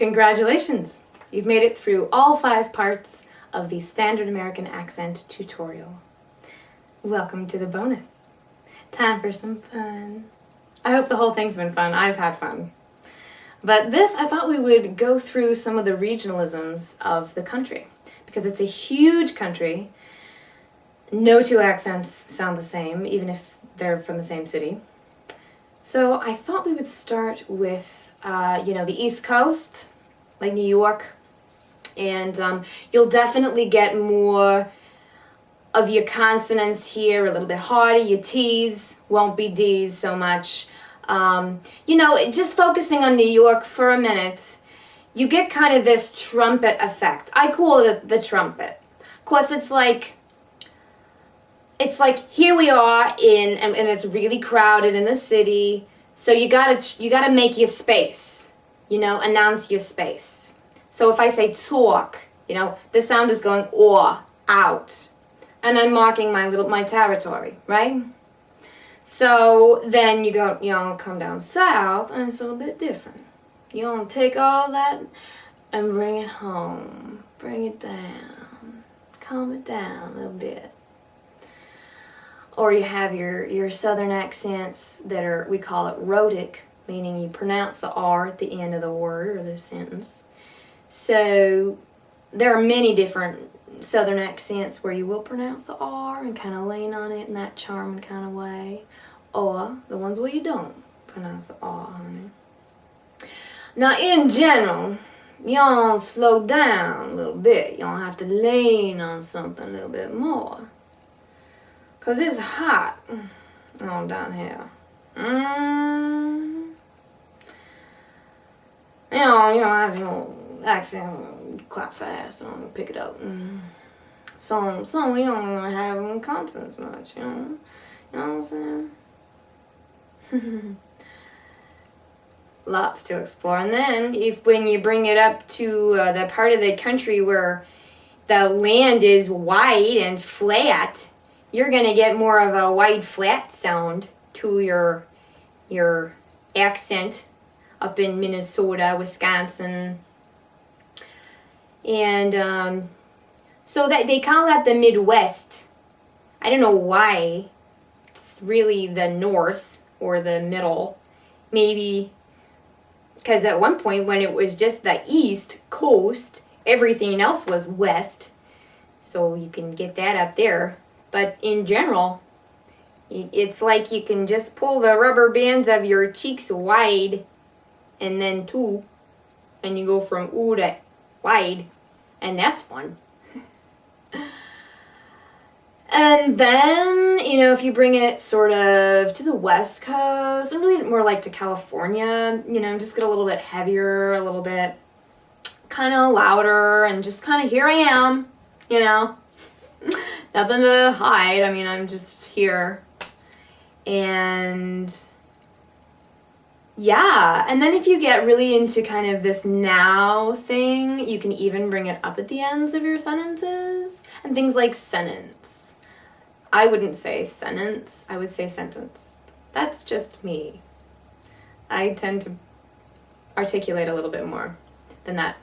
Congratulations! You've made it through all 5 parts of the Standard American Accent tutorial. Welcome to the bonus. Time for some fun. I hope the whole thing's been fun. I've had fun. But this, I thought we would go through some of the regionalisms of the country, because it's a huge country. No 2 accents sound the same, even if they're from the same city. So I thought we would start with, the East Coast, like New York, and you'll definitely get more of your consonants here, a little bit harder. Your T's won't be D's so much. Just focusing on New York for a minute, you get kind of this trumpet effect. I call it the trumpet. Of course, it's like here we are and it's really crowded in the city. So you gotta make your space, announce your space. So if I say talk, the sound is going or, out. And I'm marking my territory, right? So then you go, come down south, and it's a little bit different. You don't take all that and bring it home. Bring it down. Calm it down a little bit. Or you have your southern accents that are, we call it rhotic, meaning you pronounce the R at the end of the word or the sentence. So there are many different southern accents where you will pronounce the R and kind of lean on it in that charming kind of way. Or the ones where you don't pronounce the R on it. Now in general, you don't slow down a little bit. You don't have to lean on something a little bit more. Because it's hot down here. You don't have your accent quite fast. Don't pick it up. Some we don't have consonants much, You know what I'm saying? Lots to explore. And then when you bring it up to the part of the country where the land is wide and flat, you're going to get more of a wide flat sound to your accent up in Minnesota, Wisconsin. And so that they call that the Midwest. I don't know why. It's really the north or the middle. Maybe because at one point when it was just the East Coast, everything else was west. So you can get that up there. But in general, it's like you can just pull the rubber bands of your cheeks wide and then to, and you go from ooh to wide, and that's fun. And then, if you bring it sort of to the West Coast, and really more like to California, just get a little bit heavier, a little bit kind of louder, and just kind of here I am, Nothing to hide. I'm just here. And yeah, and then if you get really into kind of this now thing, you can even bring it up at the ends of your sentences. And things like sentence. I wouldn't say sentence, I would say sentence. That's just me. I tend to articulate a little bit more than that.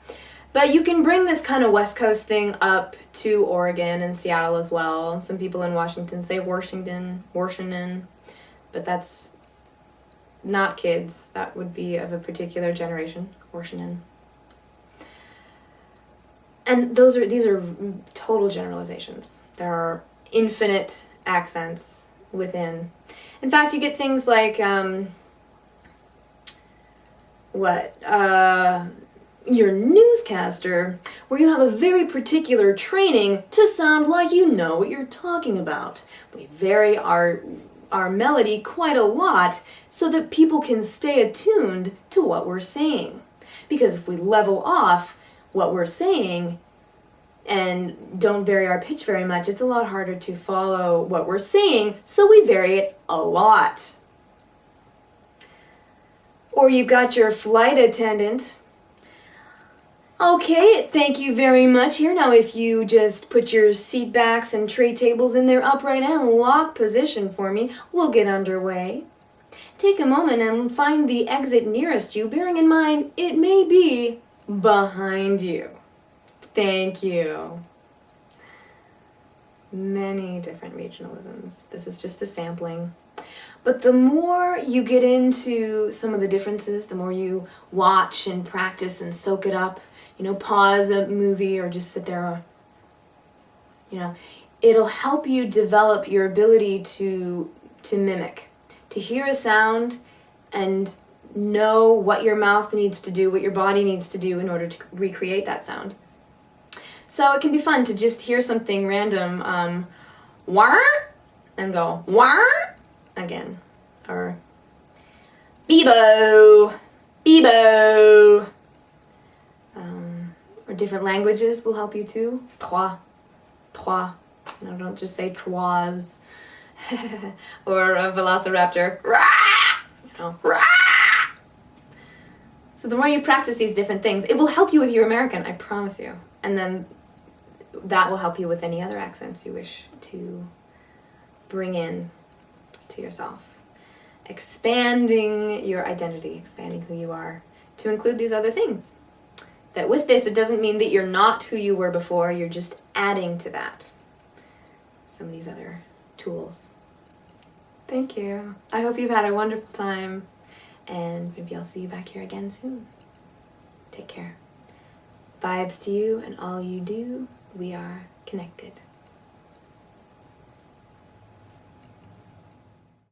But you can bring this kind of West Coast thing up to Oregon and Seattle as well. Some people in Washington say Washington, but that's not kids. That would be of a particular generation, Washington. And these are total generalizations. There are infinite accents within. In fact, you get things like, your newscaster, where you have a very particular training to sound like you know what you're talking about. We vary our melody quite a lot so that people can stay attuned to what we're saying. Because if we level off what we're saying and don't vary our pitch very much, it's a lot harder to follow what we're saying, so we vary it a lot. Or you've got your flight attendant. Okay, thank you very much. Here now, if you just put your seat backs and tray tables in their upright and lock position for me, we'll get underway. Take a moment and find the exit nearest you, bearing in mind it may be behind you. Thank you. Many different regionalisms. This is just a sampling. But the more you get into some of the differences, the more you watch and practice and soak it up, pause a movie or just sit there, it'll help you develop your ability to mimic, to hear a sound and know what your mouth needs to do, what your body needs to do in order to recreate that sound. So it can be fun to just hear something random, wah, and go, wah, again. Or, Bebo, Bebo. Or different languages will help you too. Trois, trois. Don't just say trois. Or a velociraptor. Rah! Rah! So the more you practice these different things, it will help you with your American, I promise you. And then that will help you with any other accents you wish to bring in to yourself. Expanding your identity, expanding who you are, to include these other things. That with this, it doesn't mean that you're not who you were before, you're just adding to that some of these other tools. Thank you. I hope you've had a wonderful time, and maybe I'll see you back here again soon. Take care. Vibes to you and all you do. We are connected.